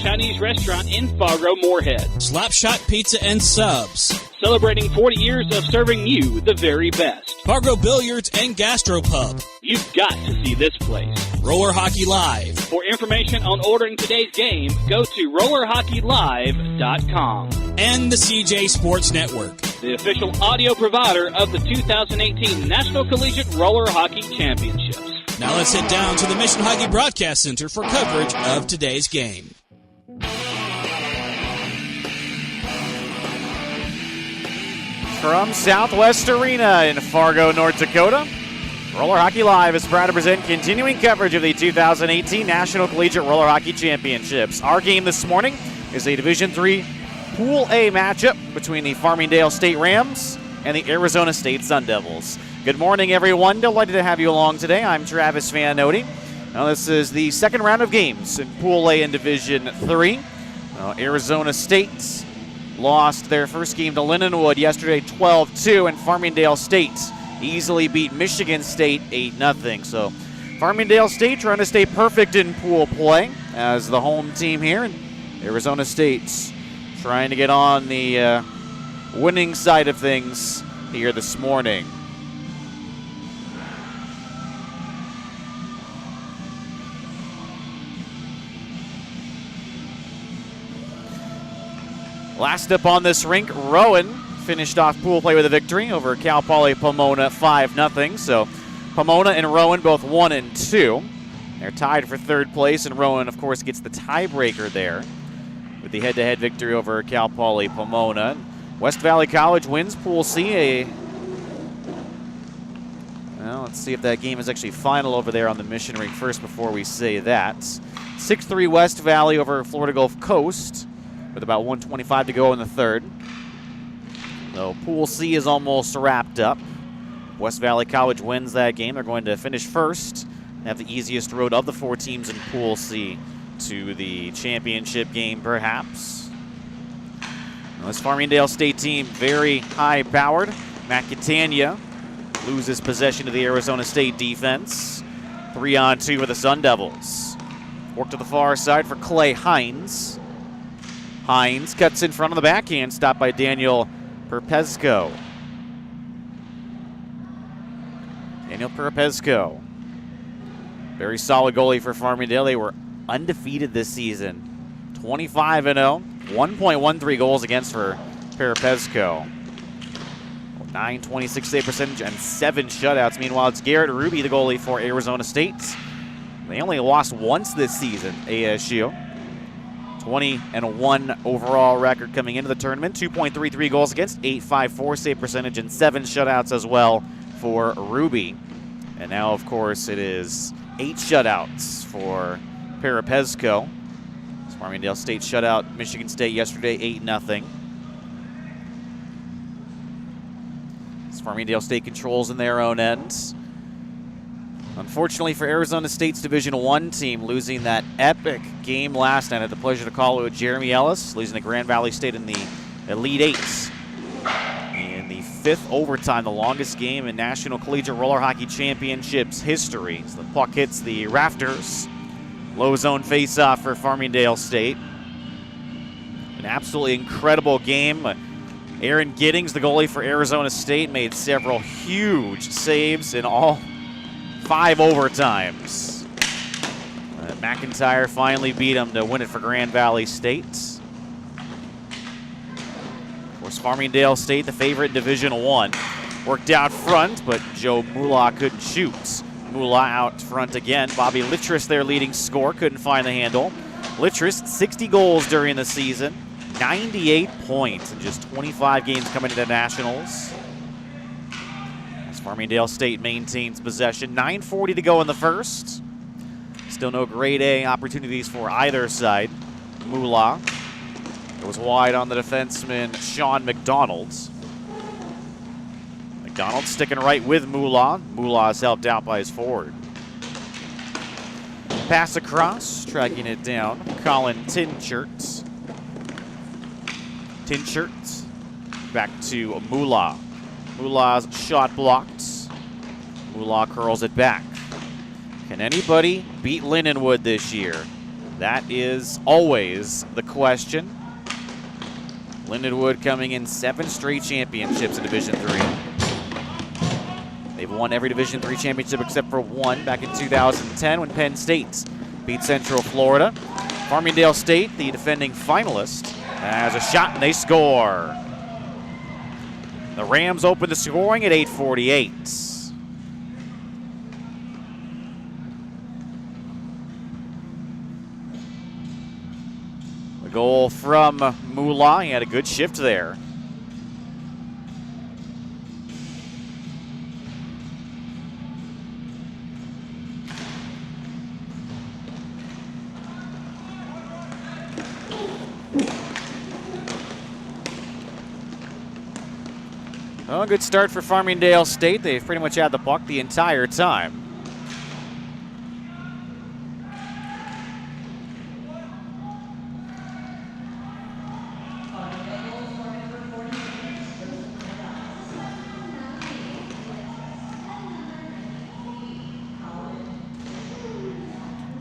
Chinese restaurant in Fargo, Moorhead. Slapshot Pizza and Subs. Celebrating 40 years of serving you the very best. Fargo Billiards and Gastropub. You've got to see this place. Roller Hockey Live. For information on ordering today's game, go to rollerhockeylive.com. And the CJ Sports Network, the official audio provider of the 2018 National Collegiate Roller Hockey Championships. Now let's head down to the Mission Hockey Broadcast Center for coverage of today's game. From Southwest Arena in Fargo, North Dakota, Roller Hockey Live is proud to present continuing coverage of the 2018 National Collegiate Roller Hockey Championships. Our game this morning is a Division III Pool A matchup between the Farmingdale State Rams and the Arizona State Sun Devils. Good morning, everyone. Delighted to have you along today. I'm Travis Fanotti. Now, this is the second round of games in Pool A in Division III. Arizona State lost their first game to Lindenwood yesterday 12-2, and Farmingdale State easily beat Michigan State 8-0. So Farmingdale State trying to stay perfect in pool play as the home team here, and Arizona State's trying to get on the winning side of things here this morning. Last up on this rink, Rowan finished off pool play with a victory over Cal Poly Pomona 5-0. So Pomona and Rowan both 1-2. They're tied for third place, and Rowan, of course, gets the tiebreaker there with the head-to-head victory over Cal Poly Pomona. West Valley College wins Pool C. Well, let's see if that game is actually final over there on the Mission Rink first before we say that. 6-3 West Valley over Florida Gulf Coast, with about 1:25 to go in the third. So Pool C is almost wrapped up. West Valley College wins that game. They're going to finish first and have the easiest road of the four teams in Pool C to the championship game, perhaps. Now, this Farmingdale State team, very high-powered. Matt Catania loses possession to the Arizona State defense. 3-on-2 for the Sun Devils. Work to the far side for Clay Hines. Hines cuts in front of the backhand, stopped by Daniel Perpesco. Daniel Perpesco. Very solid goalie for Farmingdale. They were undefeated this season. 25-0, 1.13 goals against for Perpesco. 926 save percentage and 7 shutouts. Meanwhile, it's Garrett Ruby, the goalie for Arizona State. They only lost once this season, ASU. 20-1 overall record coming into the tournament. 2.33 goals against, 8.54 save percentage, and 7 shutouts as well for Ruby. And now, of course, it is 8 shutouts for Perpesco. Farmingdale State shut out Michigan State yesterday, 8-0. Farmingdale State controls in their own end. Unfortunately for Arizona State's Division I team, losing that epic game last night. I had the pleasure to call it with Jeremy Ellis, losing to Grand Valley State in the Elite Eights. In the 5th overtime, the longest game in National Collegiate Roller Hockey Championships history. So the puck hits the rafters. Low zone face-off for Farmingdale State. An absolutely incredible game. Aaron Giddings, the goalie for Arizona State, made several huge saves in all 5 overtimes. McIntyre finally beat him to win it for Grand Valley State. Of course, Farmingdale State, the favorite in Division I, worked out front, but Joe Mula couldn't shoot. Mula out front again. Bobby Littrus, their leading scorer, couldn't find the handle. Littrus, 60 goals during the season, 98 points in just 25 games coming into Nationals. Farmingdale State maintains possession. 9:40 to go in the first. Still no grade A opportunities for either side. Mula goes wide on the defenseman, Sean McDonald. McDonald sticking right with Mula. Mula is helped out by his forward. Pass across, tracking it down. Colin Tinchert. Tinchert back to Mula. Mula's shot blocked. Mula curls it back. Can anybody beat Lindenwood this year? That is always the question. Lindenwood coming in 7 straight championships in Division III. They've won every Division III championship except for one back in 2010 when Penn State beat Central Florida. Farmingdale State, the defending finalist, has a shot and they score. The Rams open the scoring at 8:48. The goal from Moolah. He had a good shift there. Well, good start for Farmingdale State. They've pretty much had the puck the entire time.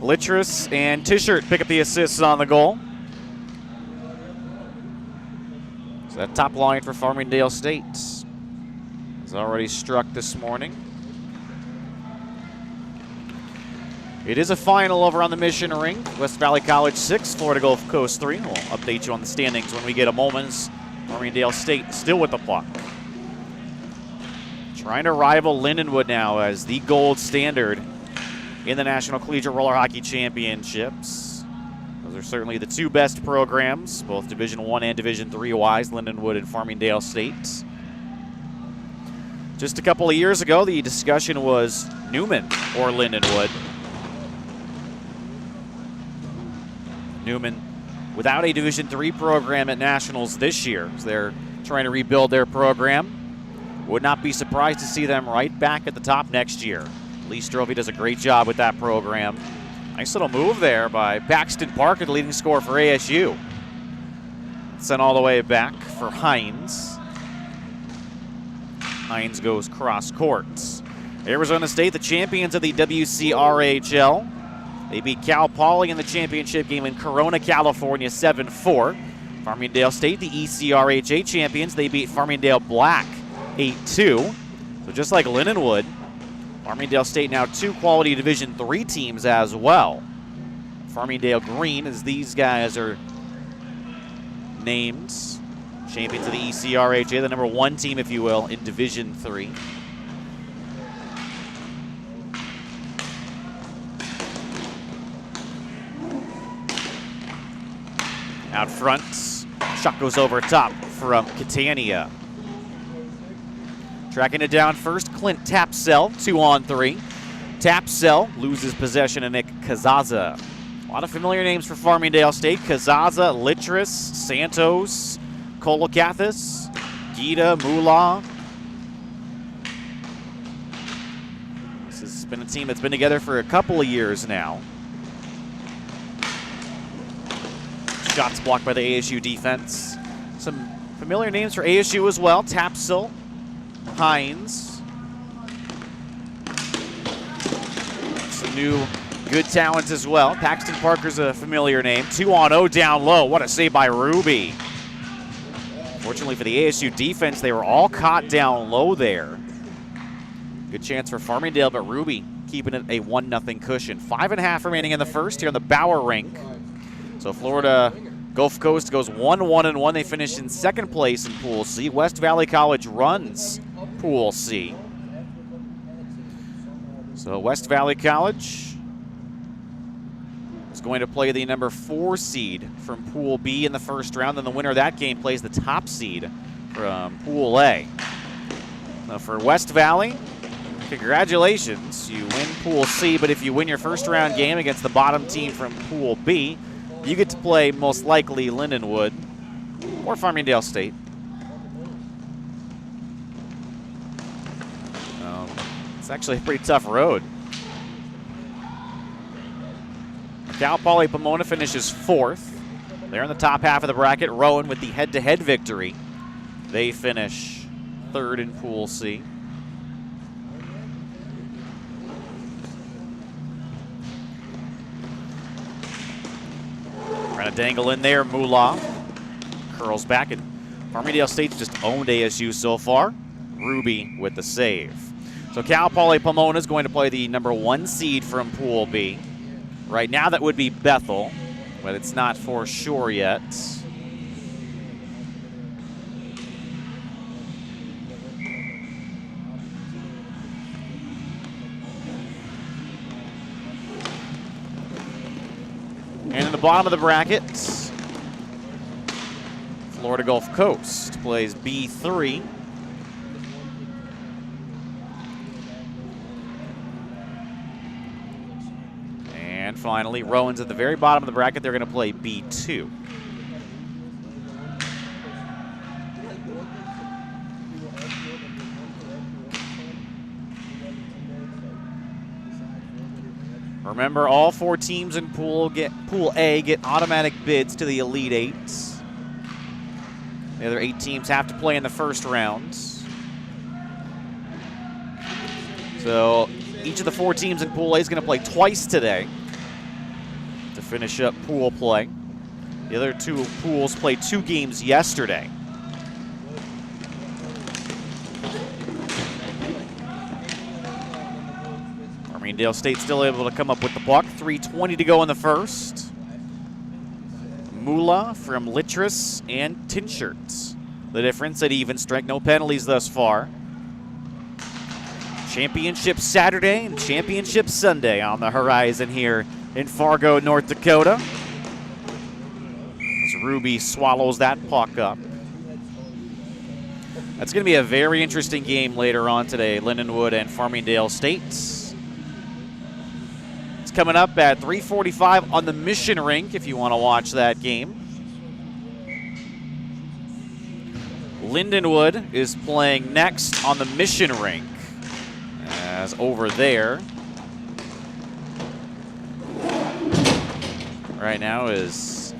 Littrus and Tishert pick up the assists on the goal. So that top line for Farmingdale State has already struck this morning. It is a final over on the Mission Ring. West Valley College 6, Florida Gulf Coast 3. We'll update you on the standings when we get a moment. Farmingdale State still with the puck. Trying to rival Lindenwood now as the gold standard in the National Collegiate Roller Hockey Championships. Those are certainly the 2 best programs, both Division I and Division III wise, Lindenwood and Farmingdale State. Just a couple of years ago, the discussion was Newman or Lindenwood. Newman without a Division III program at Nationals this year, as they're trying to rebuild their program. Would not be surprised to see them right back at the top next year. Lee Strovey does a great job with that program. Nice little move there by Paxton Parker, the leading scorer for ASU. Sent all the way back for Hines. Hines goes cross courts. Arizona State, the champions of the WCRHL. They beat Cal Poly in the championship game in Corona, California, 7-4. Farmingdale State, the ECRHA champions, they beat Farmingdale Black 8-2. So just like Lindenwood, Farmingdale State now 2 quality Division III teams as well. Farmingdale Green, as these guys are named, champions of the ECRHA, the number 1 team, if you will, in Division III. Out front, shot goes over top from Catania. Tracking it down first, Clint Tapsell, 2-on-3. Tapsell loses possession to Nick Kazaza. A lot of familiar names for Farmingdale State. Kazaza, Littrus, Santos, Kolokathis, Gita, Moolah. This has been a team that's been together for a couple of years now. Shots blocked by the ASU defense. Some familiar names for ASU as well. Tapsell, Hines. Some new good talents as well. Paxton Parker's a familiar name. 2-on-0 down low. What a save by Ruby. Fortunately for the ASU defense, they were all caught down low there. Good chance for Farmingdale, but Ruby keeping it a 1-0 cushion. 5.5 remaining in the first here on the Bauer rink. So Florida Gulf Coast goes 1-1-1. They finish in 2nd place in Pool C. West Valley College runs Pool C. So West Valley College is going to play the number 4 seed from Pool B in the first round. Then the winner of that game plays the top seed from Pool A. Now for West Valley, congratulations. You win Pool C, but if you win your first round game against the bottom team from Pool B, you get to play most likely Lindenwood or Farmingdale State. It's actually a pretty tough road. Cal Poly Pomona finishes 4th. They're in the top half of the bracket. Rowan with the head-to-head victory. They finish 3rd in Pool C. Trying to dangle in there. Moolah curls back, and Farmingdale State's just owned ASU so far. Ruby with the save. So Cal Poly Pomona is going to play the number 1 seed from Pool B. Right now that would be Bethel, but it's not for sure yet. And in the bottom of the bracket, Florida Gulf Coast plays B3. And finally, Rowan's at the very bottom of the bracket. They're going to play B2. Remember, all 4 teams in Pool A get automatic bids to the Elite Eights. The other 8 teams have to play in the first round. So each of the 4 teams in Pool A is going to play twice today to finish up pool play. The other 2 pools played 2 games yesterday. Farmingdale State still able to come up with the puck. 3:20 to go in the first. Moolah from Littrus and Tinshirts. The difference at even strength, no penalties thus far. Championship Saturday and Championship Sunday on the horizon here in Fargo, North Dakota. As Ruby swallows that puck up. That's going to be a very interesting game later on today, Lindenwood and Farmingdale State. It's coming up at 3:45 on the Mission Rink if you want to watch that game. Lindenwood is playing next on the Mission Rink. As over there right now is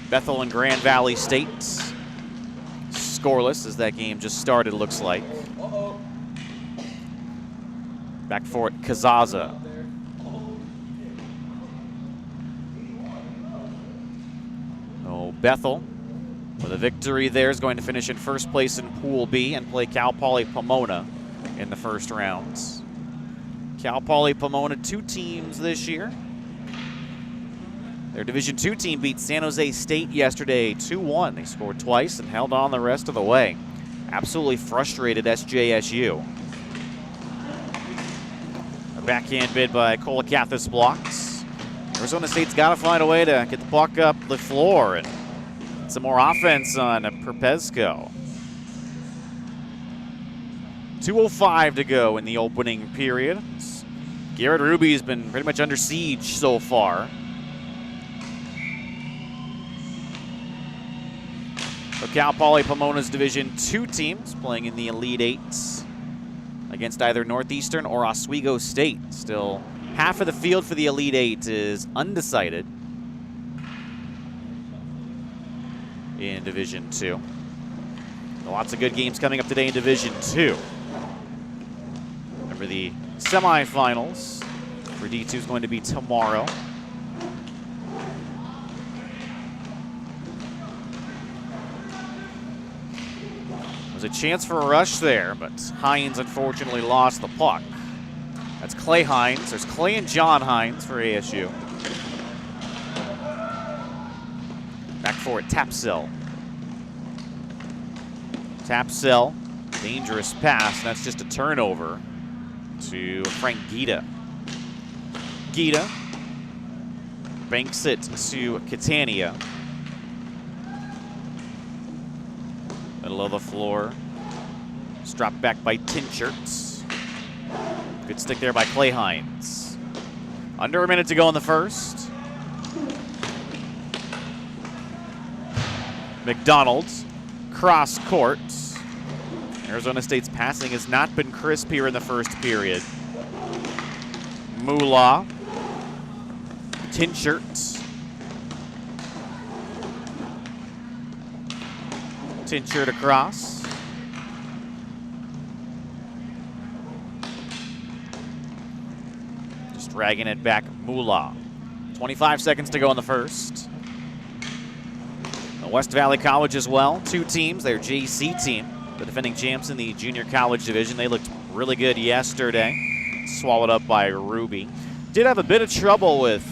Bethel and Grand Valley State. Scoreless as that game just started, looks like. Back for it, Kazaza. Oh, Bethel with a victory there is going to finish in first place in Pool B and play Cal Poly Pomona in the first rounds. Cal Poly Pomona, 2 teams this year. Their Division II team beat San Jose State yesterday 2-1. They scored twice and held on the rest of the way. Absolutely frustrated SJSU. A backhand bid by Kolakathis blocks. Arizona State's got to find a way to get the puck up the floor and some more offense on Perpesco. 2:05 to go in the opening period. Garrett Ruby's been pretty much under siege so far. So Cal Poly Pomona's Division II teams playing in the Elite Eights against either Northeastern or Oswego State. Still, half of the field for the Elite Eight is undecided in Division II. Lots of good games coming up today in Division II. Remember, the semifinals for D2 is going to be tomorrow. There's a chance for a rush there, but Hines unfortunately lost the puck. That's Clay Hines. There's Clay and John Hines for ASU. Back for it, Tapsell. Tapsell, dangerous pass. That's just a turnover to Frank Gita. Gita banks it to Catania. Middle of the floor. It's dropped back by Tinshirts. Good stick there by Clay Hines. Under a minute to go in the first. McDonald's, cross court. Arizona State's passing has not been crisp here in the first period. Moolah, Tinshirts. Tinshirt across. Just dragging it back, Moolah. 25 seconds to go in the first. West Valley College as well, 2 teams. Their JC team, the defending champs in the junior college division. They looked really good yesterday. Swallowed up by Ruby. Did have a bit of trouble with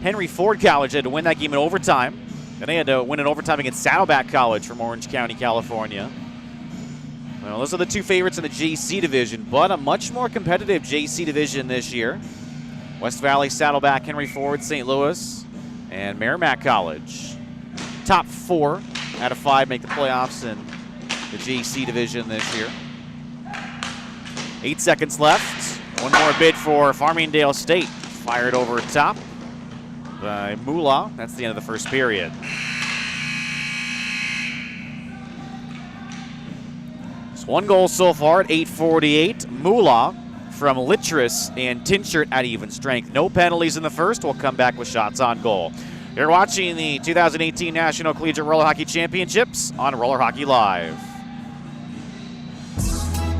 Henry Ford College. They had to win that game in overtime. And they had to win in overtime against Saddleback College from Orange County, California. Well, those are the 2 favorites in the JC division, but a much more competitive JC division this year. West Valley, Saddleback, Henry Ford, St. Louis, and Merrimack College. Top 4 out of 5 make the playoffs in the JC division this year. 8 seconds left. One more bid for Farmingdale State. Fired over top by Moolah. That's the end of the first period. Just 1 goal so far at 8:48. Moolah from Littress and Tinchert at even strength. No penalties in the first. We'll come back with shots on goal. You're watching the 2018 National Collegiate Roller Hockey Championships on Roller Hockey Live.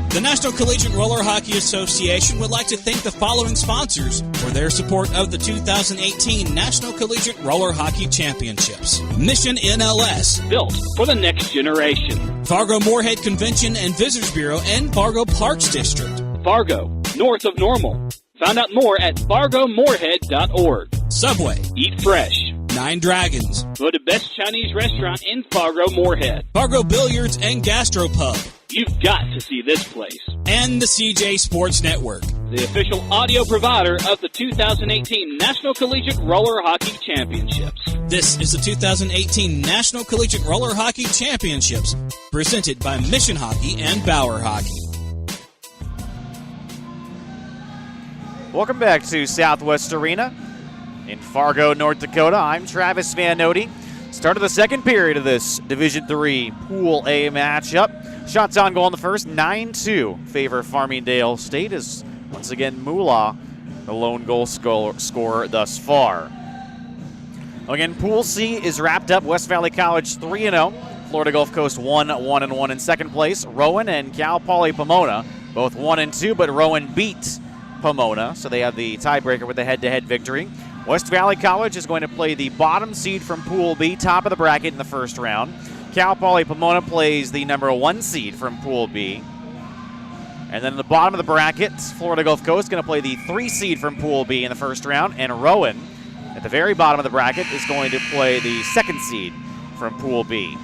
The National Collegiate Roller Hockey Association would like to thank the following sponsors for their support of the 2018 National Collegiate Roller Hockey Championships. Mission NLS, Built for the next generation. Fargo Moorhead Convention and Visitors Bureau and Fargo Parks District. Fargo, north of Normal. Find out more at fargomoorhead.org. Subway, Eat fresh. 9 Dragons, Voted best Chinese restaurant in Fargo Moorhead. Fargo Billiards and Gastropub, You've got to see this place. and the CJ Sports Network. The official audio provider of the 2018 National Collegiate Roller Hockey Championships. This is the 2018 National Collegiate Roller Hockey Championships, presented by Mission Hockey and Bauer Hockey. Welcome back to Southwest Arena in Fargo, North Dakota. I'm Travis Van Nody. Start of the second period of this Division III Pool A matchup. Shots on goal in the first, 9-2 favor Farmingdale State, as once again Moolah, the lone goal scorer thus far. Again, Pool C is wrapped up. West Valley College 3-0. Florida Gulf Coast 1-1 in second place. Rowan and Cal Poly Pomona both 1-2, but Rowan beat Pomona, so they have the tiebreaker with the head-to-head victory. West Valley College is going to play the bottom seed from Pool B, top of the bracket in the first round. Cal Poly Pomona plays the number 1 seed from Pool B. And then the bottom of the bracket, Florida Gulf Coast is going to play the 3 seed from Pool B in the first round. And Rowan, at the very bottom of the bracket, is going to play the 2nd seed from Pool B.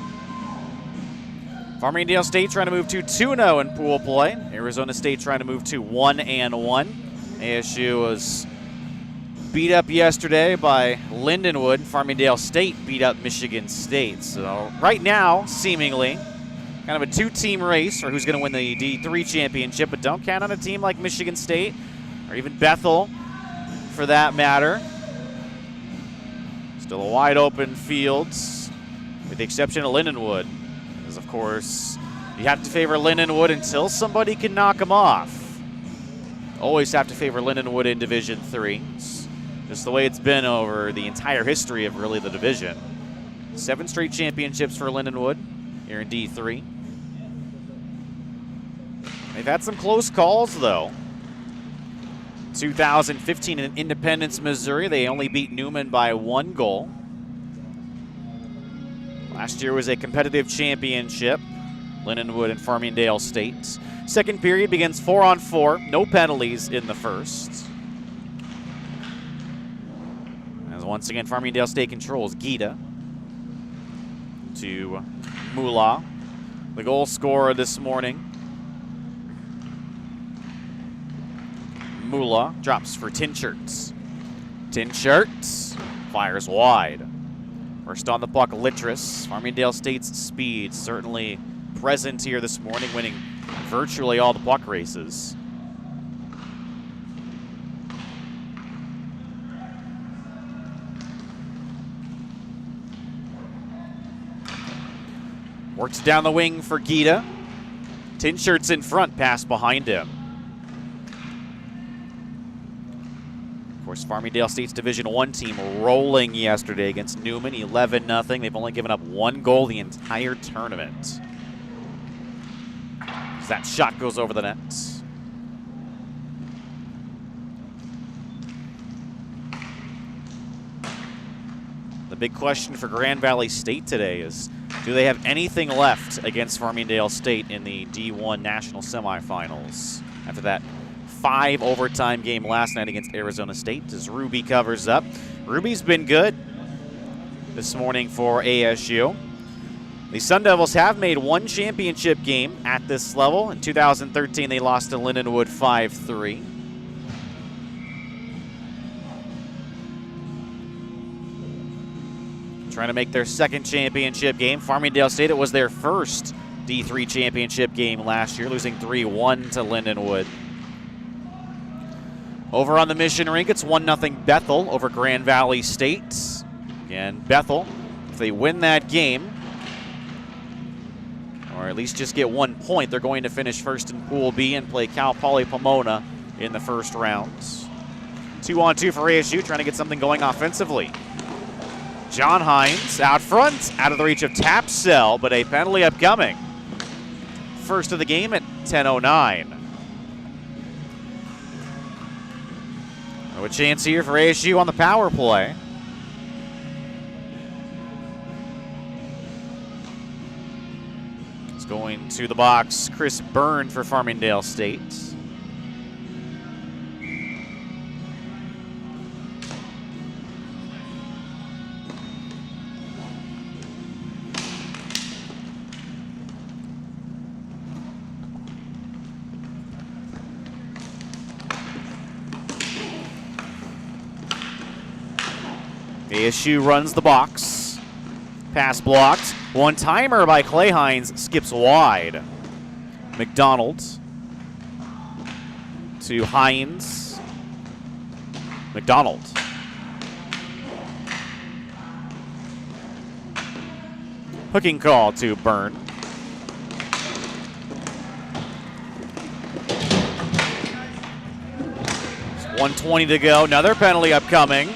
Farmingdale State trying to move to 2-0 in pool play. Arizona State trying to move to 1-1. ASU was beat up yesterday by Lindenwood. Farmingdale State beat up Michigan State. So right now, seemingly, kind of a 2-team race for who's going to win the D3 championship, but don't count on a team like Michigan State or even Bethel for that matter. Still a wide open field with the exception of Lindenwood. Because, of course, you have to favor Lindenwood until somebody can knock them off. Always have to favor Lindenwood in Division III. Just the way it's been over the entire history of really the division. 7 straight championships for Lindenwood here in D3. They've had some close calls, though. 2015 in Independence, Missouri, they only beat Newman by 1 goal. Last year was a competitive championship, Lindenwood and Farmingdale State. Second period begins 4-on-4, no penalties in the first. As once again, Farmingdale State controls. Gita to Moolah, the goal scorer this morning. Moolah drops for Tinchert. Tinchert fires wide. First on the puck, Littress. Farmingdale State's speed certainly present here this morning, winning virtually all the puck races. Works down the wing for Gita. Tinchert's in front, pass behind him. Of course, Farmingdale State's Division I team rolling yesterday against Newman, 11-0. They've only given up 1 goal the entire tournament. As that shot goes over the net. The big question for Grand Valley State today is, do they have anything left against Farmingdale State in the D1 National Semifinals? After that 5 overtime game last night against Arizona State, as Ruby covers up. Ruby's been good this morning for ASU. The Sun Devils have made one championship game at this level. In 2013, they lost to Lindenwood 5-3. Trying to make their second championship game. Farmingdale State, it was their first D3 championship game last year, losing 3-1 to Lindenwood. Over on the Mission Rink, it's 1-0 Bethel over Grand Valley State. Again, Bethel, if they win that game, or at least just get 1 point, they're going to finish first in Pool B and play Cal Poly Pomona in the first rounds. 2-on-2 for ASU, trying to get something going offensively. John Hines out front, out of the reach of Tapsell, but a penalty upcoming. First of the game at 10:09. A chance here for ASU on the power play. It's going to the box, Chris Byrne for Farmingdale State. ASU runs the box. Pass blocked. One-timer by Clay Hines skips wide. McDonald to Hines. McDonald. Hooking call to Byrne. It's 1:20 to go. Another penalty upcoming.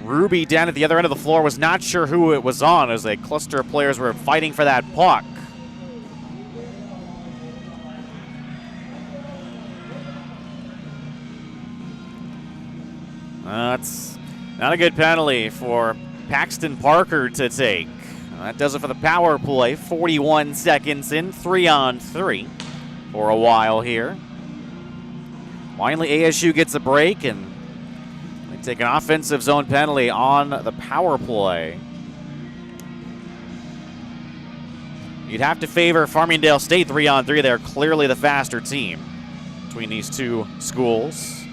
Ruby down at the other end of the floor was not sure who it was on as a cluster of players were fighting for that puck. That's not a good penalty for Paxton Parker to take. That does it for the power play. 41 seconds in, 3-on-3 for a while here. Finally, ASU gets a break and take an offensive zone penalty on the power play. You'd have to favor Farmingdale State 3-on-3. They're clearly the faster team between these two schools.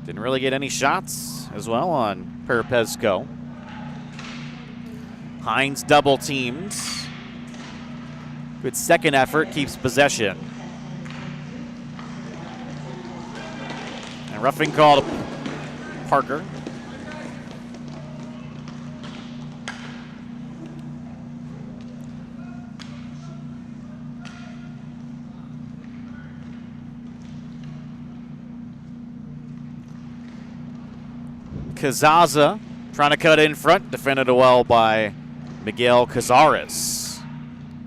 Didn't really get any shots as well on Perpesco. Hines double teams. Good second effort, keeps possession. Roughing call to Parker. Kazaza trying to cut in front, defended well by Miguel Cazares.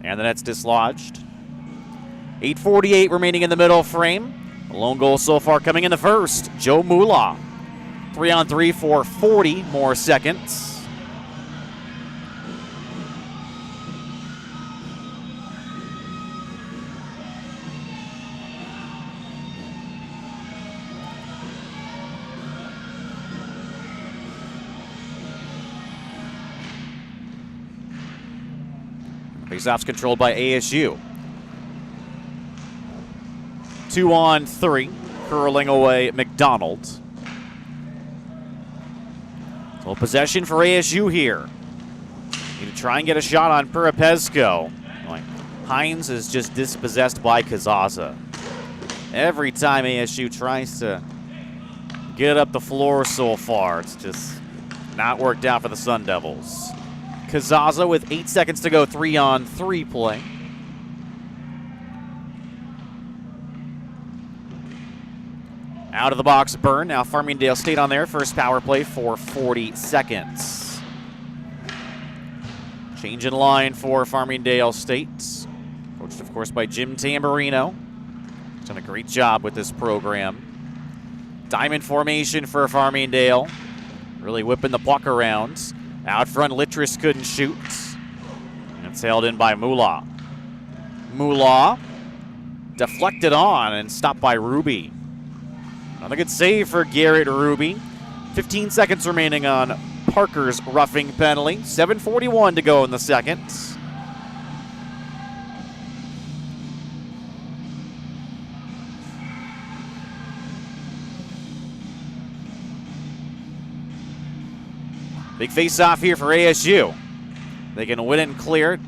And the net's dislodged. 8:48 remaining in the middle frame. A lone goal so far coming in the first. Joe Moolah. 3-on-3 for 40 more seconds. Faceoffs controlled by ASU. 2-on-3, curling away McDonald. So possession for ASU here. Need to try and get a shot on Perpesco. Hines is just dispossessed by Kazaza. Every time ASU tries to get up the floor so far, it's just not worked out for the Sun Devils. Kazaza with 8 seconds to go, 3-on-3 play. Out of the box, Byrne. Now Farmingdale State on their first power play for 40 seconds. Change in line for Farmingdale State. Coached, of course, by Jim Tamburino. Done a great job with this program. Diamond formation for Farmingdale. Really whipping the puck around. Out front, Littrus couldn't shoot. And it's held in by Moolah. Moolah deflected on and stopped by Ruby. Another good save for Garrett Ruby. 15 seconds remaining on Parker's roughing penalty. 7:41 to go in the second. Big face-off here for ASU. They can win it and clear it.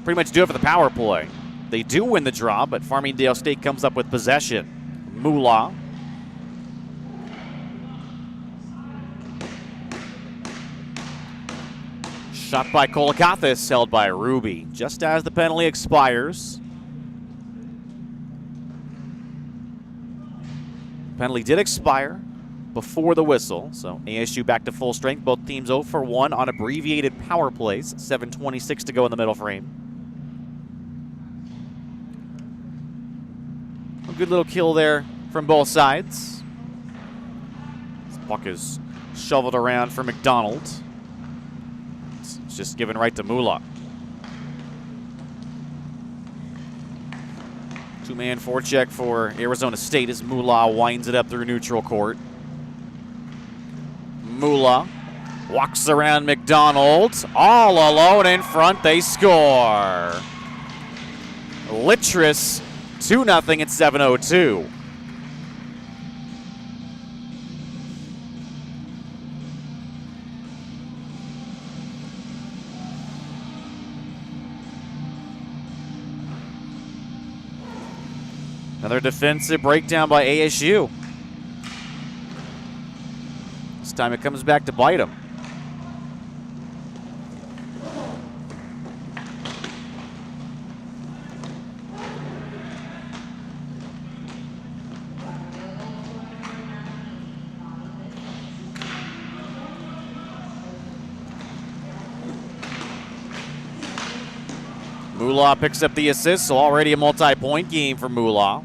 Pretty much do it for the power play. They do win the draw, but Farmingdale State comes up with possession. Moolah. Shot by Kolakathis, held by Ruby. Just as the penalty expires. Penalty did expire before the whistle, so ASU back to full strength. Both teams 0 for 1 on abbreviated power plays. 7:26 to go in the middle frame. A good little kill there from both sides. This puck is shoveled around for McDonald. It's just given right to Moolah. Two-man forecheck for Arizona State as Moolah winds it up through neutral court. Moolah walks around McDonald. All alone in front, they score. Littrus 2-0 at 7:02. Another defensive breakdown by ASU. This time it comes back to bite him. Moolah picks up the assist, so already a multi-point game for Moolah.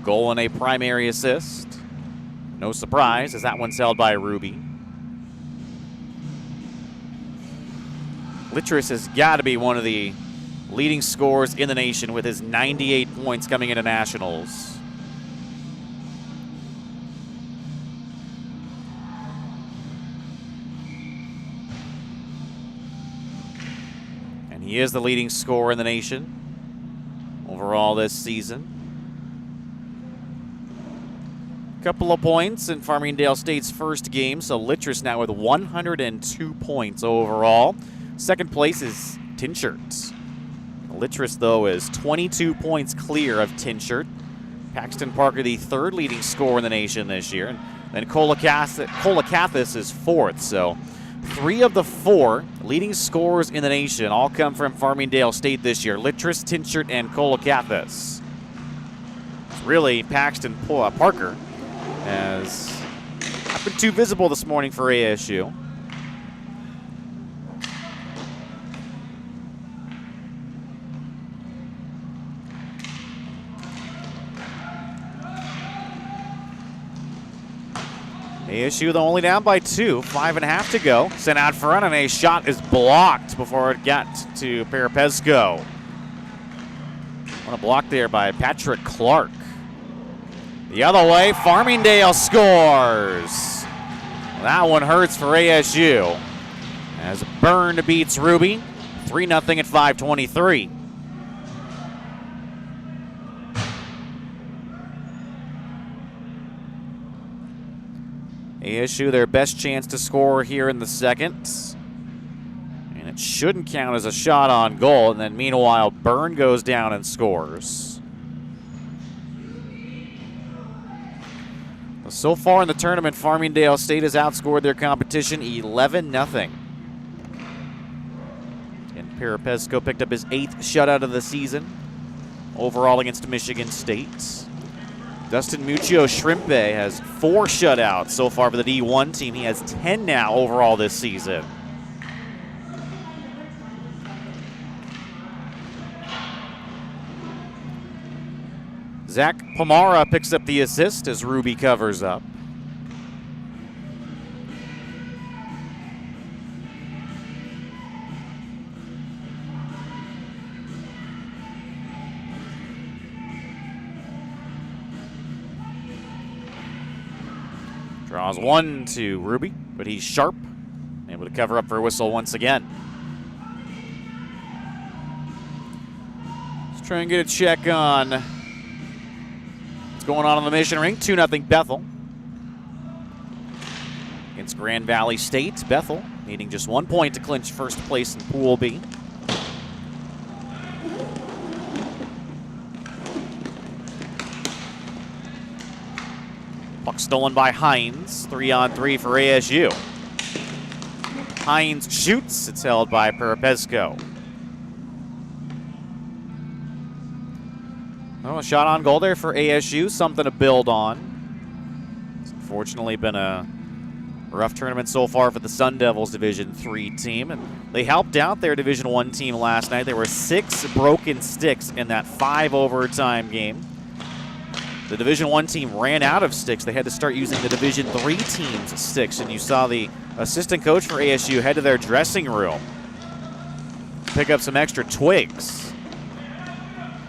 Goal and a primary assist. No surprise, as that one's held by Ruby. Littrus has got to be one of the leading scorers in the nation with his 98 points coming into nationals. And he is the leading scorer in the nation overall this season. Couple of points in Farmingdale State's first game, so Littrus now with 102 points overall. Second place is Tinchert. Littrus, though, is 22 points clear of Tinchert. Paxton Parker, the third leading scorer in the nation this year. And Kolakathis is fourth, so 3 of the 4 leading scorers in the nation all come from Farmingdale State this year. Littrus, Tinchert, and Kolakathis. It's really Paxton Parker has not been too visible this morning for ASU. ASU, though, only down by 2, 5.5 to go. Sent out front, and a shot is blocked before it got to Perepesco. What a block there by Patrick Clark. The other way, Farmingdale scores. That one hurts for ASU as Byrne beats Ruby 3-0 at 5:23. ASU, their best chance to score here in the second. And it shouldn't count as a shot on goal. And then meanwhile, Byrne goes down and scores. So far in the tournament, Farmingdale State has outscored their competition 11-0. And Perepesco picked up his 8th shutout of the season overall against Michigan State. Dustin Muccio Shrimpe has 4 shutouts so far for the D1 team. He has 10 now overall this season. Zach Pomara picks up the assist as Ruby covers up. Draws one to Ruby, but he's sharp, able to cover up for a whistle once again. Let's try and get a check on what's going on in the Mission Ring. 2-0 Bethel against Grand Valley State. Bethel needing just 1 point to clinch first place in Pool B. Puck stolen by Hines. 3-on-3 for ASU. Hines shoots. It's held by Perepesco. Oh, a shot on goal there for ASU. Something to build on. It's unfortunately been a rough tournament so far for the Sun Devils Division III team. And they helped out their Division I team last night. There were 6 broken sticks in that 5-overtime game. The Division I team ran out of sticks. They had to start using the Division III team's sticks, and you saw the assistant coach for ASU head to their dressing room, pick up some extra twigs.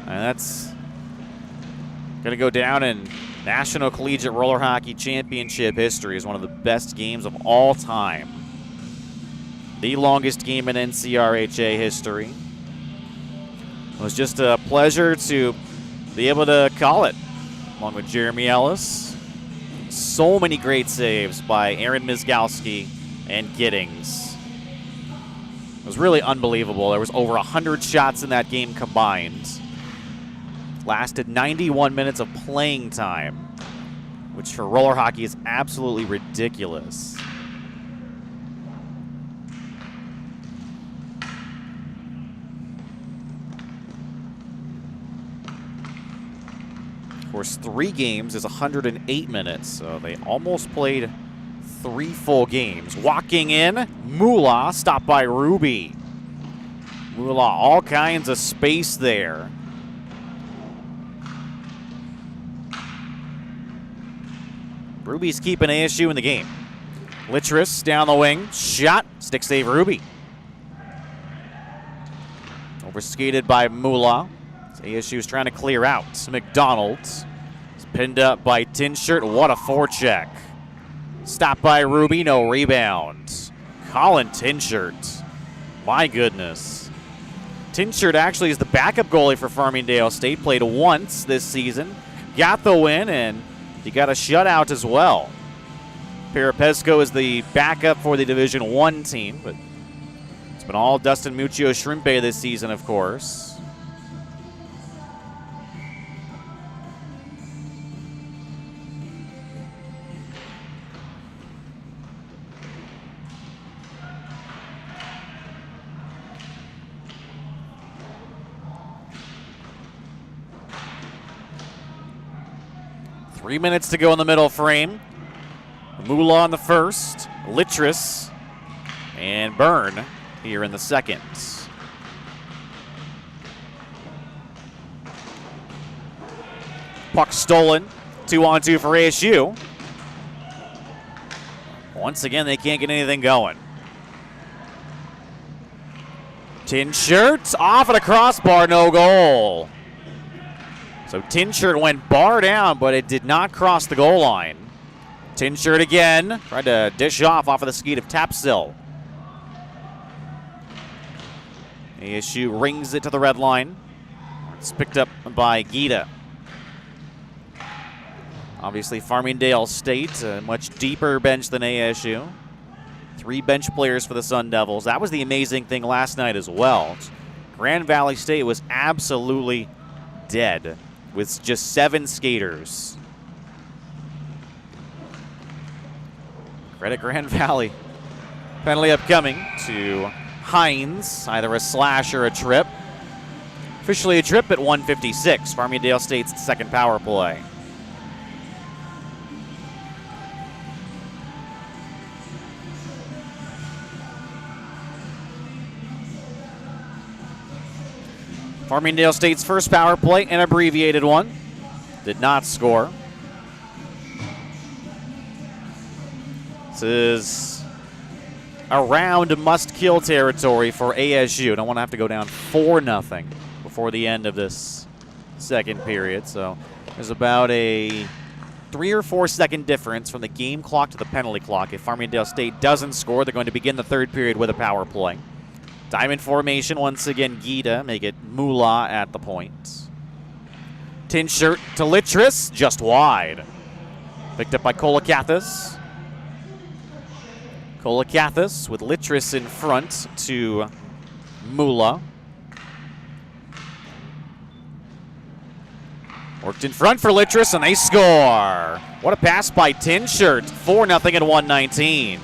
And that's going to go down in National Collegiate Roller Hockey Championship history as one of the best games of all time. The longest game in NCRHA history. It was just a pleasure to be able to call it, along with Jeremy Ellis. So many great saves by Aaron Mizgalski and Giddings. It was really unbelievable. There was over 100 shots in that game combined. Lasted 91 minutes of playing time, which for roller hockey is absolutely ridiculous. Of course, 3 games is 108 minutes, so they almost played 3 full games. Walking in, Moolah, stopped by Ruby. Moolah, all kinds of space there. Ruby's keeping ASU in the game. Litris down the wing, shot, stick save Ruby. Overskated by Moolah. ASU is trying to clear out. McDonald's is pinned up by Tinshirt. What a forecheck. Stopped by Ruby, no rebound. Colin Tinshirt. My goodness. Tinshirt actually is the backup goalie for Farmingdale State. Played once this season. Got the win, and he got a shutout as well. Perepesco is the backup for the Division I team, but it's been all Dustin Muccio Shrimpe this season, of course. Three minutes to go in the middle frame. Moolah in the first, Litris, and Byrne here in the second. Puck stolen, 2-on-2 for ASU. Once again, they can't get anything going. Tinshirt off at a crossbar, no goal. So Tinshirt went bar down, but it did not cross the goal line. Tinshirt again, tried to dish off of the skate of Tapsill. ASU rings it to the red line. It's picked up by Gita. Obviously, Farmingdale State, a much deeper bench than ASU. 3 bench players for the Sun Devils. That was the amazing thing last night as well. Grand Valley State was absolutely dead with just 7 skaters. Credit Grand Valley. Penalty upcoming to Hines, either a slash or a trip. Officially a trip at 1:56, Farmingdale State's second power play. Farmingdale State's first power play, an abbreviated one. did not score. This is around must-kill territory for ASU. Don't want to have to go down 4-0 before the end of this second period. So there's about a 3 or 4 second difference from the game clock to the penalty clock. If Farmingdale State doesn't score, they're going to begin the third period with a power play. Diamond formation, once again, Gita make it Mula at the point. Tin shirt to Litris, just wide. Picked up by Kolakathis. Kolakathis with Litris in front to Mula. Worked in front for Litris, and they score. What a pass by Tin Shirt. 4-0 at 1:19.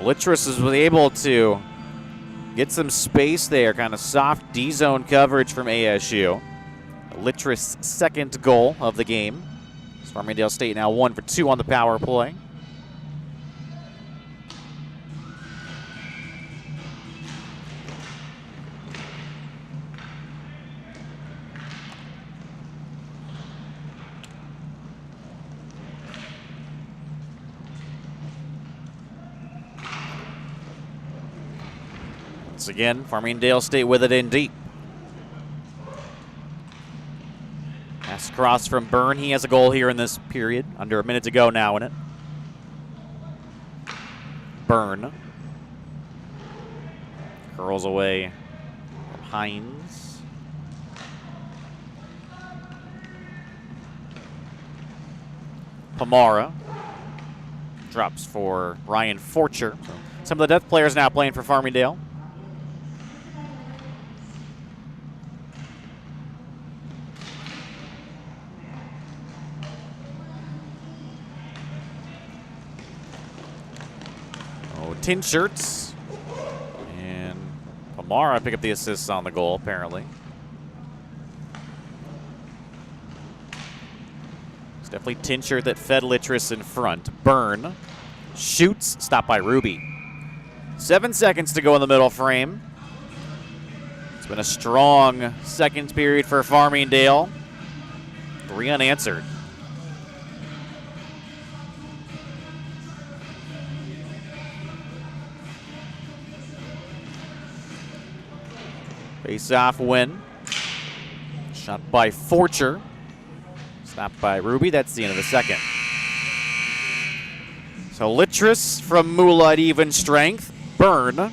Litris was able to get some space there, kind of soft D-zone coverage from ASU. Litris' second goal of the game. Farmingdale State now 1 for 2 on the power play. Once again, Farmingdale State with it in deep. Pass across from Byrne. He has a goal here in this period. Under a minute to go now in it. Byrne. Curls away from Hines. Pamara. Drops for Ryan Forcher. So some of the depth players now playing for Farmingdale. Tin shirts. And Pamara pick up the assists on the goal, apparently. It's definitely Tin shirt that fed Litris in front. Byrne shoots, stopped by Ruby. 7 seconds to go in the middle frame. It's been a strong second period for Farmingdale. 3 unanswered. Face-off win. Shot by Forcher. Stopped by Ruby. That's the end of the second. So Litris from Mula at even strength. Byrne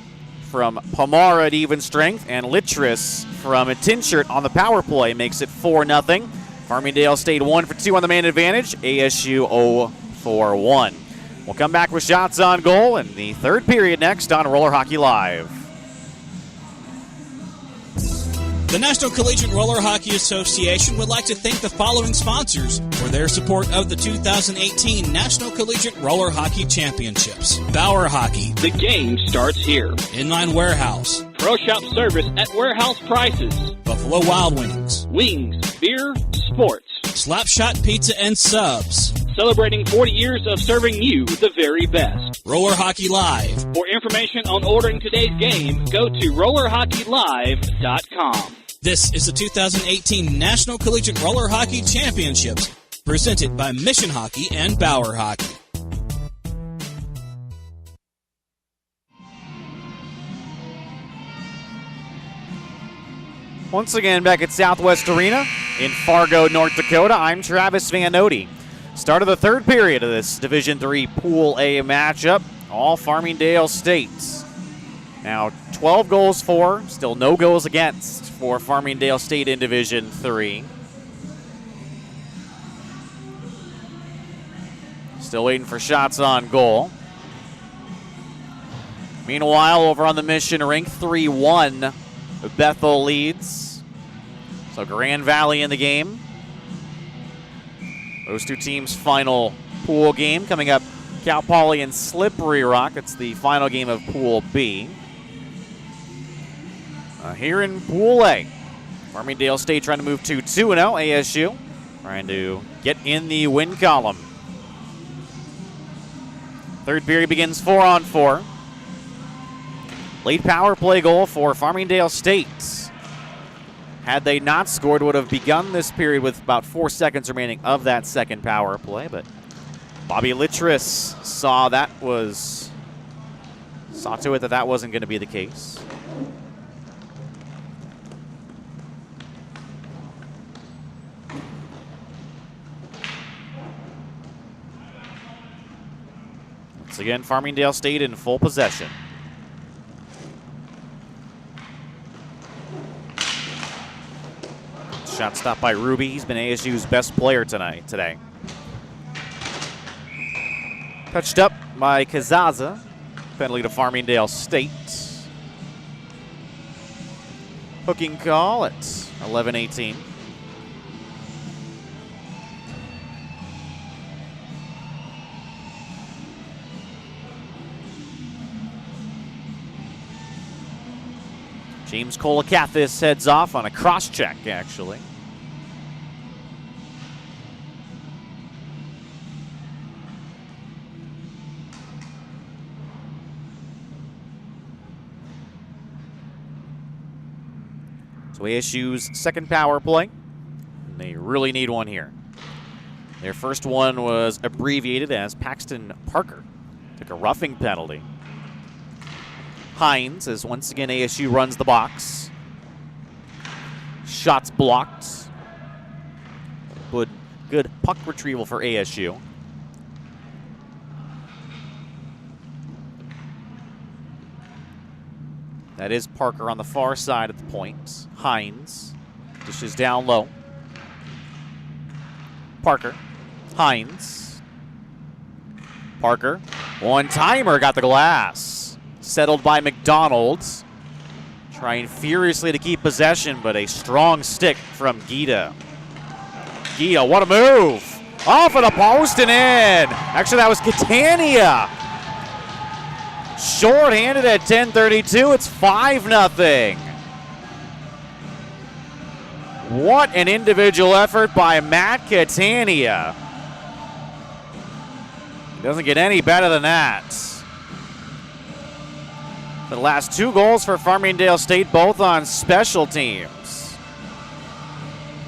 from Pamara at even strength. And Litris from a Tin Shirt on the power play makes it 4-0. Farmingdale State 1 for 2 on the man advantage. ASU 0 for 1. We'll come back with shots on goal in the third period next on Roller Hockey Live. The National Collegiate Roller Hockey Association would like to thank the following sponsors for their support of the 2018 National Collegiate Roller Hockey Championships. Bauer Hockey. The game starts here. Inline Warehouse. Pro Shop service at warehouse prices. Buffalo Wild Wings. Wings, beer, sports. Slapshot Pizza and Subs. Celebrating 40 years of serving you the very best. Roller Hockey Live. For information on ordering today's game, go to rollerhockeylive.com. This is the 2018 National Collegiate Roller Hockey Championships, presented by Mission Hockey and Bauer Hockey. Once again, back at Southwest Arena in Fargo, North Dakota, I'm Travis Van Ode. Start of the third period of this Division III Pool A matchup, all Farmingdale States. Now, 12 goals for, still no goals against for Farmingdale State in Division III. Still waiting for shots on goal. Meanwhile, over on the Mission rink, 3-1. Bethel leads. So Grand Valley in the game. Those two teams' final pool game coming up. Cal Poly and Slippery Rock. It's the final game of Pool B. Here in Pool A, Farmingdale State trying to move to 2-0. ASU trying to get in the win column. Third period begins 4-on-4. Late power play goal for Farmingdale State. Had they not scored, would have begun this period with about 4 seconds remaining of that second power play, but Bobby Littress saw to it that wasn't going to be the case. Once again, Farmingdale State in full possession. Shot stopped by Ruby. He's been ASU's best player today. Touched up by Kazaza. Penalty to Farmingdale State. Hooking call at 11:18. James Kolakathis heads off on a cross-check, actually. So ASU's second power play. And they really need one here. Their first one was abbreviated as Paxton Parker took a roughing penalty. Hines, as once again ASU runs the box. Shots blocked. Good puck retrieval for ASU. That is Parker on the far side at the point. Hines dishes down low. Parker. Hines. Parker. One-timer, got the glass. Settled by McDonald. Trying furiously to keep possession, but a strong stick from Gita. Gita, what a move! Off of the post and in! Actually, that was Catania. Short-handed at 10:32. It's 5-0. What an individual effort by Matt Catania. It doesn't get any better than that. The last 2 goals for Farmingdale State, both on special teams.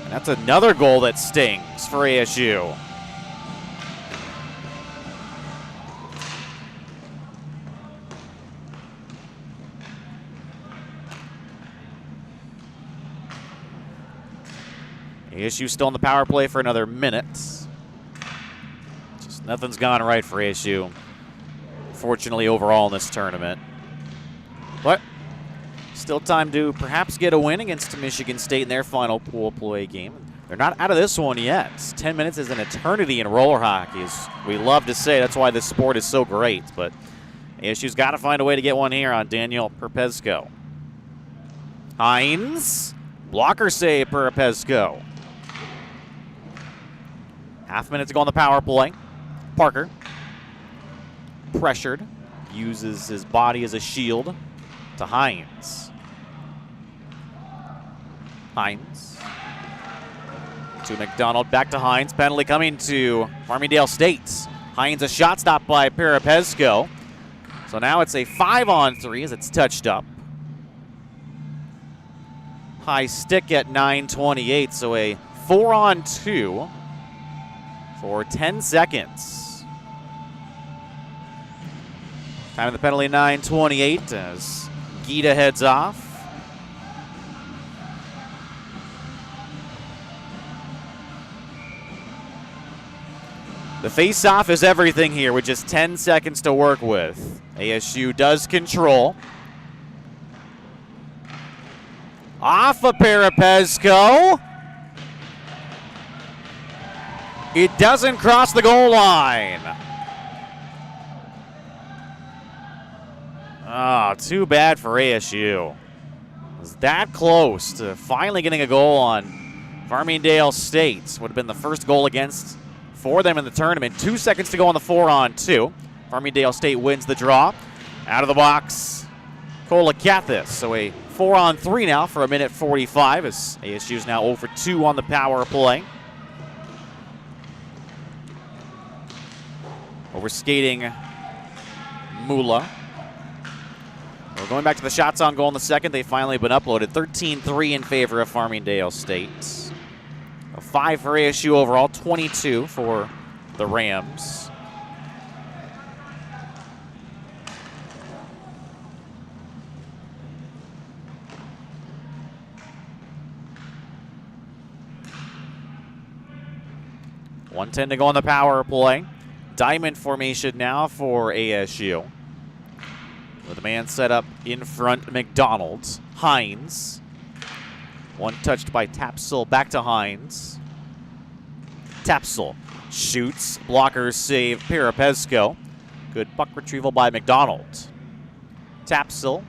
And that's another goal that stings for ASU. ASU still in the power play for another minute. Just nothing's gone right for ASU, fortunately, overall in this tournament. But still time to perhaps get a win against Michigan State in their final pool play game. They're not out of this one yet. 10 minutes is an eternity in roller hockey, as we love to say. That's why this sport is so great. But ASU's got to find a way to get one here on Daniel Perpesco. Hines. Blocker save, Perpesco. Half minute to go on the power play. Parker. Pressured. Uses his body as a shield. To Hines. Hines. To McDonald, back to Hines. Penalty coming to Farmingdale State. Hines a shot stop by Perpesco. So now it's a 5-on-3 as it's touched up. High stick at 9:28, so a 4-on-2 for 10 seconds. Time of the penalty 9:28 as Gita heads off. The face-off is everything here with just 10 seconds to work with. ASU does control. Off of Perpesco. It doesn't cross the goal line. Oh, too bad for ASU. It was that close to finally getting a goal on Farmingdale State. Would have been the first goal against for them in the tournament. 2 seconds to go on the 4-on-2. Farmingdale State wins the draw. Out of the box, Kolakathis. So a 4-on-3 now for 1:45 as ASU is now 0 for 2 on the power play. Over skating Mula. Well, going back to the shots on goal in the second, they finally been uploaded. 13-3 in favor of Farmingdale State. 5 for ASU overall, 22 for the Rams. .110 to go on the power play. Diamond formation now for ASU. With a man set up in front, McDonald's. Hines. One touched by Tapsel, back to Hines. Tapsel shoots, blockers save Parapesco. Good puck retrieval by McDonald. Tapsel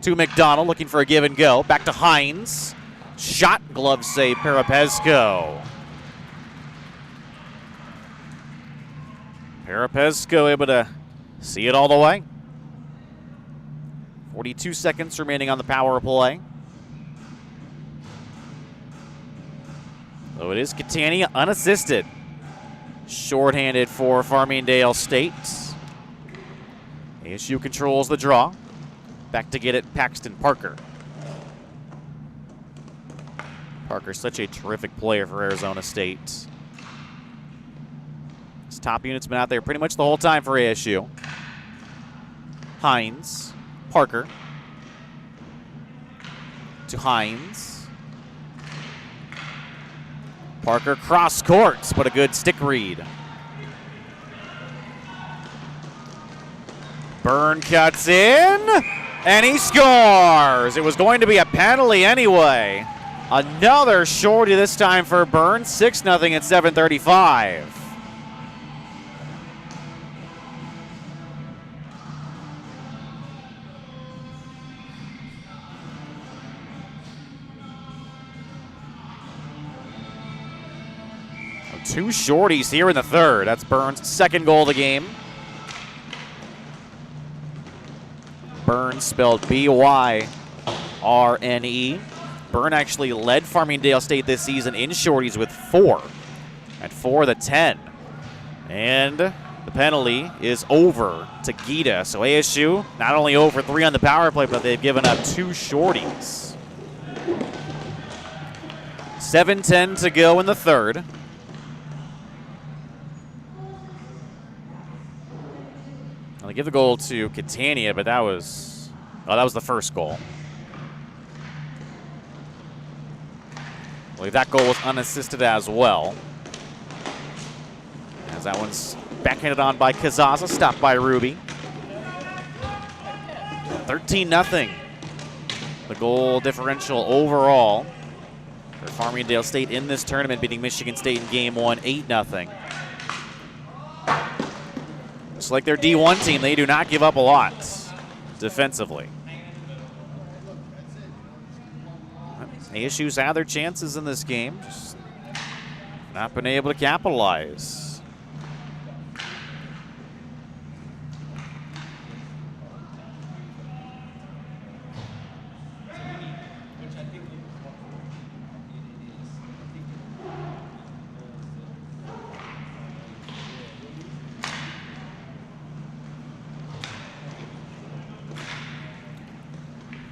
to McDonald, looking for a give and go. Back to Hines. Shot, glove save, Parapesco. Parapesco able to see it all the way. 42 seconds remaining on the power play. So it is Catania unassisted. Shorthanded for Farmingdale State. ASU controls the draw. Back to get it, Paxton Parker. Parker's such a terrific player for Arizona State. His top unit's been out there pretty much the whole time for ASU. Hines, Parker. To Hines. Parker cross courts, but a good stick read. Byrne cuts in, and he scores. It was going to be a penalty anyway. Another shorty this time for Byrne, 6-0 at 7:35. Two shorties here in the third. That's Byrne's second goal of the game. Byrne spelled B-Y-R-N-E. Byrne actually led Farmingdale State this season in shorties with 4. At 4 the 10. And the penalty is over to Gita. So ASU not only over 3 on the power play, but they've given up 2 shorties. 7:10 to go in the third. They give the goal to Catania, but that was the first goal. I believe that goal was unassisted as well. As that one's backhanded on by Kazaza, stopped by Ruby. 13-0. The goal differential overall for Farmingdale State in this tournament, beating Michigan State in game 1, 8-0. Just like their D1 team, they do not give up a lot defensively. ASU's had their chances in this game, just not been able to capitalize.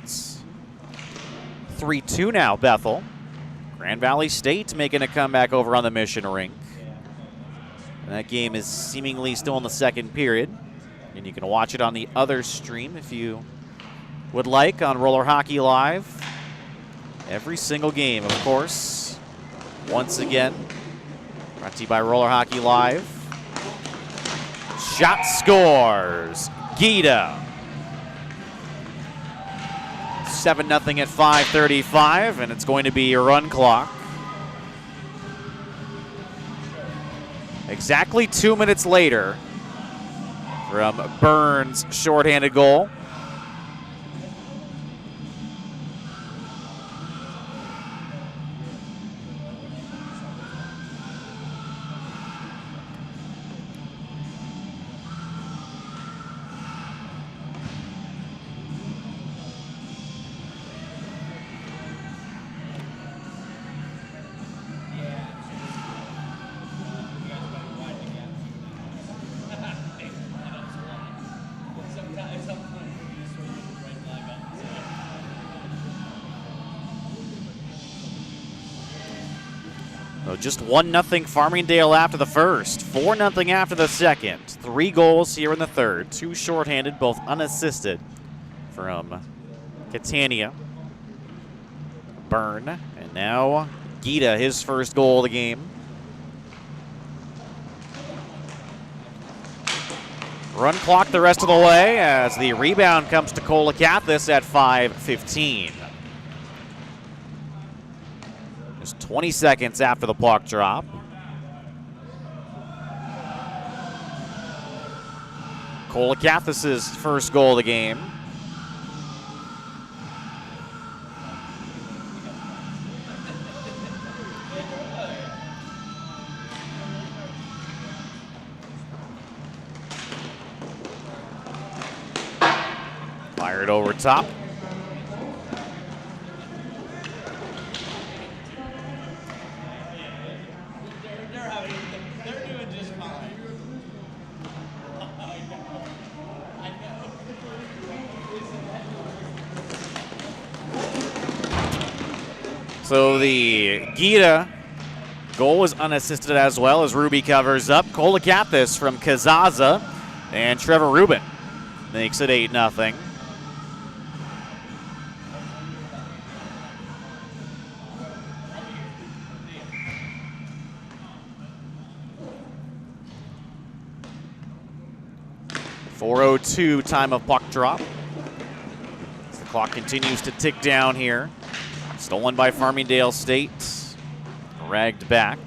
It's 3-2 now, Bethel. Grand Valley State making a comeback over on the Mission rink. And that game is seemingly still in the second period. And you can watch it on the other stream if you would like on Roller Hockey Live. Every single game, of course. Once again, brought to you by Roller Hockey Live. Shot scores. Gita. 7-0 at 5:35, and it's going to be a run clock. Exactly 2 minutes later from Burns' shorthanded goal. So just 1-0 Farmingdale after the first, 4-0 after the second. 3 goals here in the third, 2 shorthanded, both unassisted from Catania, Byrne, and now Gita, his first goal of the game. Run clock the rest of the way as the rebound comes to Kolakathis at 5:15. Just 20 seconds after the puck drop. Kolakathis' first goal of the game. Fired over top. They're doing just fine. So the Gita goal was unassisted as well as Ruby covers up. Kolakathis from Kazaza and Trevor Rubin makes it 8-0. .402 time of puck drop. As the clock continues to tick down here. Stolen by Farmingdale State. Ragged back.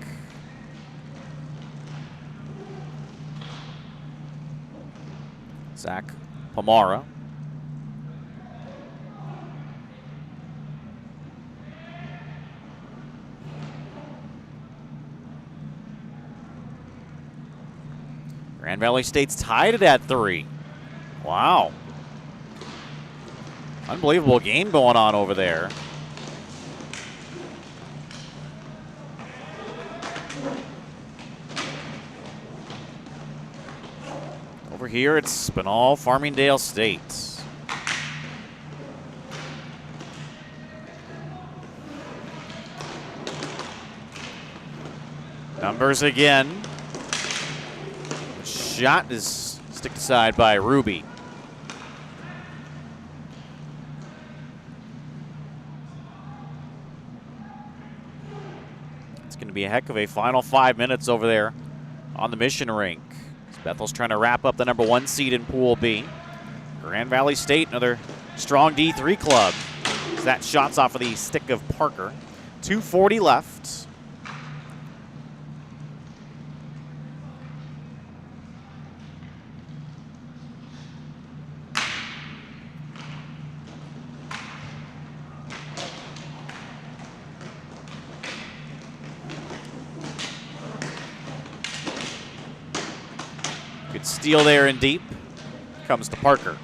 Zach Pomara. Grand Valley State's tied it at 3. Wow. Unbelievable game going on over there. Over here, it's been all Farmingdale State. Numbers again. Shot is sticked aside by Ruby. It's going to be a heck of a final 5 minutes over there on the Mission Rink. Bethel's trying to wrap up the number 1 seed in Pool B. Grand Valley State, another strong D3 club. That shot's off of the stick of Parker. 2:40 left. Good steal there in deep. Comes to Parker.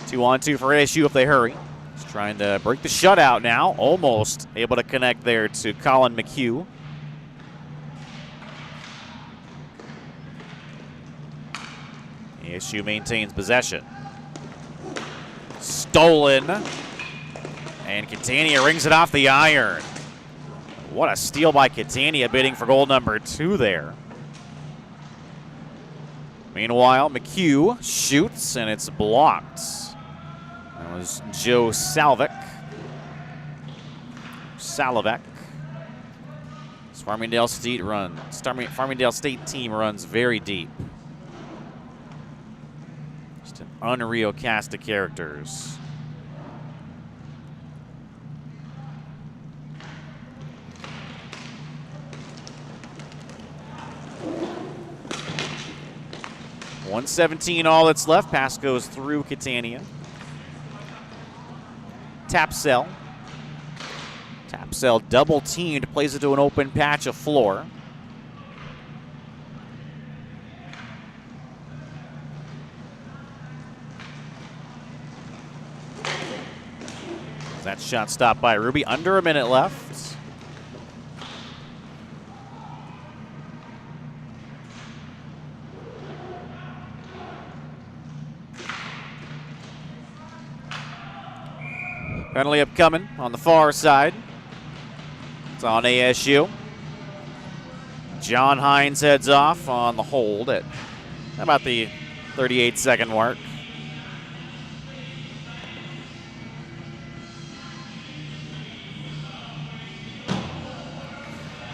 2-on-2 for ASU if they hurry. He's trying to break the shutout now. Almost able to connect there to Colin McHugh. ASU maintains possession. Stolen. And Catania rings it off the iron. What a steal by Catania, bidding for goal number 2 there. Meanwhile, McHugh shoots, and it's blocked. That was Joe Salavec. This Farmingdale State team runs very deep. Just an unreal cast of characters. .117 all that's left. Pass goes through Catania. Tapsell. Tapsell double teamed, plays it to an open patch of floor. That shot stopped by Ruby. Under a minute left. Penalty upcoming on the far side. It's on ASU. John Hines heads off on the hold at about the 38-second mark.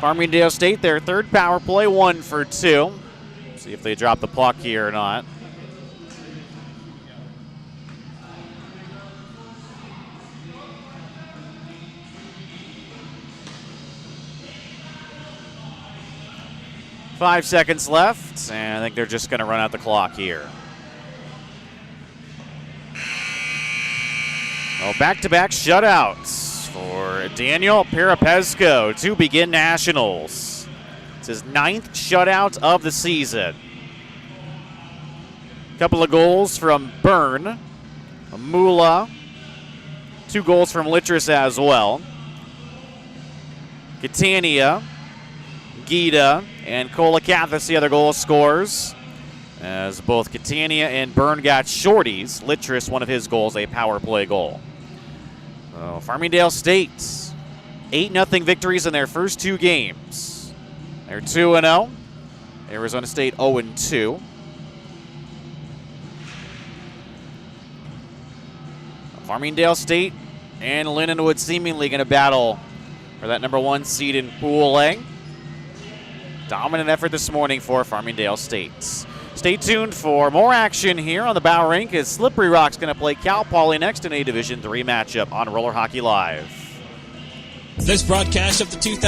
Farmingdale State, their third power play, 1 for 2. See if they drop the puck here or not. Five seconds left, and I think they're just going to run out the clock here. Well, back-to-back shutouts for Daniel Perepesco to begin nationals. It's his 9th shutout of the season. A couple of goals from Byrne, Mula, 2 goals from Littrus as well. Catania, Gita, and Kolakathis, the other goal scorers, as both Catania and Byrne got shorties. Littrus, one of his goals, a power play goal. So Farmingdale State, 8-0 victories in their first 2 games. They're 2-0. Arizona State 0-2. Farmingdale State and Lindenwood seemingly going to battle for that number 1 seed in Pool A. Dominant effort this morning for Farmingdale State. Stay tuned for more action here on the Bow Rink as Slippery Rock's going to play Cal Poly next in a Division III matchup on Roller Hockey Live. This broadcast of the 2000